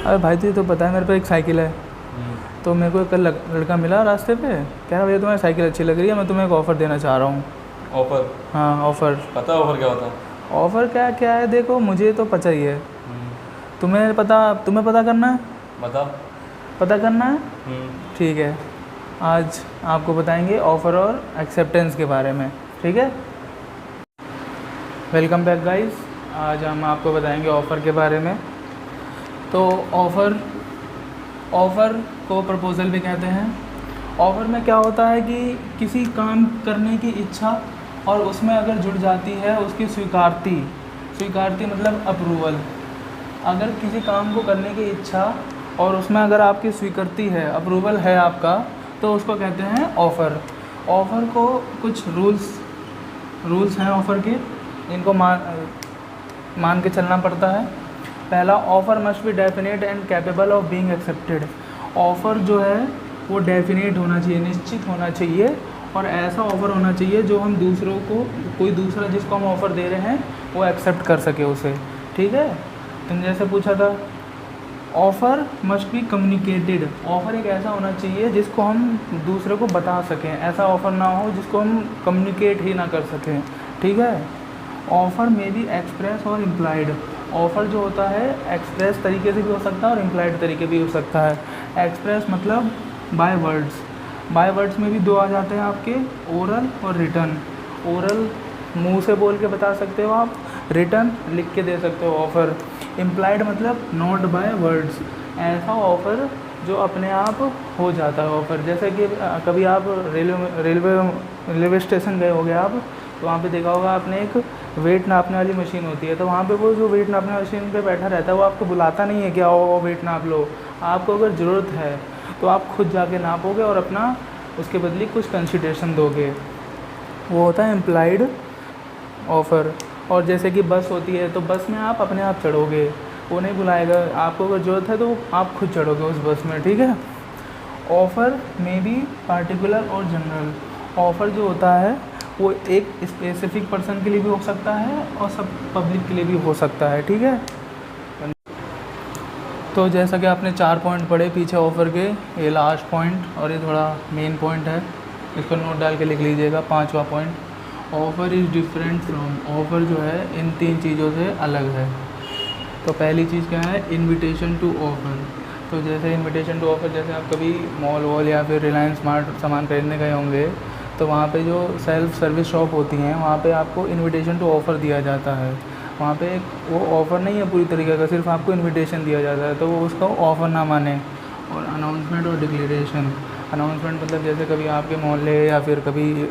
अरे भाई तुझे तो पता है मेरे पे एक साइकिल है, तो मेरे को एक कल लड़का मिला रास्ते पे, कह रहा भैया तुम्हारी साइकिल अच्छी लग रही है, मैं तुम्हें एक ऑफ़र देना चाह रहा हूँ। ऑफर? हाँ ऑफ़र। पता है ऑफर क्या होता है? ऑफ़र क्या क्या है, देखो मुझे तो पता ही है, हम्म, तुम्हें पता करना है। बता। पता करना है, हम्म, ठीक है। आज आपको बताएंगे ऑफ़र और एक्सेप्टेंस के बारे में, ठीक है। Welcome back guys. आज हम आपको बताएंगे ऑफ़र के बारे में। तो ऑफ़र को प्रपोज़ल भी कहते हैं। ऑफ़र में क्या होता है कि किसी काम करने की इच्छा और उसमें अगर जुड़ जाती है उसकी स्वीकारती मतलब अप्रूवल। अगर किसी काम को करने की इच्छा और उसमें अगर आपकी स्वीकृति है, अप्रूवल है आपका, तो उसको कहते हैं ऑफ़र। ऑफ़र को कुछ रूल्स हैं ऑफ़र के, इनको मान के चलना पड़ता है। पहला, offer must be definite and capable of being accepted. Offer जो है वो डेफिनेट होना चाहिए, निश्चित होना चाहिए, और ऐसा ऑफ़र होना चाहिए जो हम दूसरों को, कोई दूसरा जिसको हम ऑफ़र दे रहे हैं वो एक्सेप्ट कर सके उसे, ठीक है। तुम जैसे पूछा था, offer must be communicated. Offer एक ऐसा होना चाहिए जिसको हम दूसरे को बता सकें, ऐसा ऑफ़र ना हो जिसको हम कम्युनिकेट ही ना कर सकें, ठीक है। ऑफ़र में बी एक्सप्रेस और इम्प्लाइड। ऑफ़र जो होता है एक्सप्रेस तरीके से भी हो सकता है और इम्प्लाइड तरीके भी हो सकता है। एक्सप्रेस मतलब बाय वर्ड्स में भी दो आ जाते हैं आपके, ओरल और रिटन। ओरल मुंह से बोल के बता सकते हो आप, रिटन लिख के दे सकते हो ऑफ़र। इम्प्लाइड मतलब नॉट बाय वर्ड्स, ऐसा ऑफ़र जो अपने आप हो जाता है ऑफ़र। जैसे कि कभी आप रेलवे स्टेशन गए होगे आप, तो वहाँ पे देखा होगा आपने एक वेट नापने वाली मशीन होती है, तो वहाँ पे वो जो वेट नापने वाली मशीन पे बैठा रहता है वो आपको बुलाता नहीं है कि आओ वेट नाप लो। आपको अगर ज़रूरत है तो आप खुद जाके नापोगे और अपना उसके बदले कुछ कंसिडरेशन दोगे, वो होता है इम्प्लाइड ऑफ़र। और जैसे कि बस होती है, तो बस में आप अपने आप चढ़ोगे, वो नहीं बुलाएगा, आपको अगर ज़रूरत है तो आप खुद चढ़ोगे उस बस में, ठीक है। ऑफ़र में बी पार्टिकुलर और जनरल। ऑफ़र जो होता है वो एक स्पेसिफिक पर्सन के लिए भी हो सकता है और सब पब्लिक के लिए भी हो सकता है, ठीक है। तो जैसा कि आपने 4 पॉइंट पढ़े पीछे ऑफ़र के, ये लास्ट पॉइंट और ये थोड़ा मेन पॉइंट है, इसको नोट डाल के लिख लीजिएगा। 5वां point, offer is different from. Offer जो है इन 3 चीज़ों से अलग है। तो पहली चीज़ क्या है, इन्विटेशन टू ऑफ़र। तो जैसे इन्विटेशन टू ऑफ़र, जैसे आप कभी मॉल या फिर रिलायंस स्मार्ट सामान खरीदने गए होंगे, तो वहाँ पे जो सेल्फ सर्विस शॉप होती हैं वहाँ पे आपको इन्विटेशन टू ऑफ़र दिया जाता है। वहाँ पे वो ऑफ़र नहीं है पूरी तरीके का, सिर्फ आपको इन्विटेशन दिया जाता है, तो वो उसका ऑफ़र ना माने। और अनाउंसमेंट और डिक्लेरेशन। अनाउंसमेंट मतलब जैसे कभी आपके मोहल्ले या फिर कभी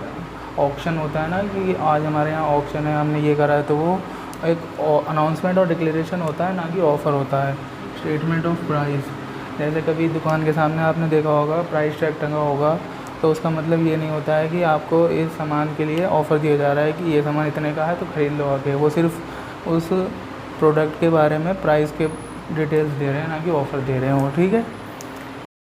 ऑक्शन होता है ना कि आज हमारे यहाँ ऑक्शन है, हमने ये करा है, तो वो एक अनाउंसमेंट और डिक्लेरेशन होता है, ना कि ऑफ़र होता है। स्टेटमेंट ऑफ प्राइस, जैसे कभी दुकान के सामने आपने देखा होगा प्राइस टैग टंगा होगा, तो उसका मतलब ये नहीं होता है कि आपको इस सामान के लिए ऑफ़र दिया जा रहा है कि ये सामान इतने का है तो ख़रीद लो आके। वो सिर्फ उस प्रोडक्ट के बारे में प्राइस के डिटेल्स दे रहे हैं, ना कि ऑफ़र दे रहे हैं वो, ठीक है।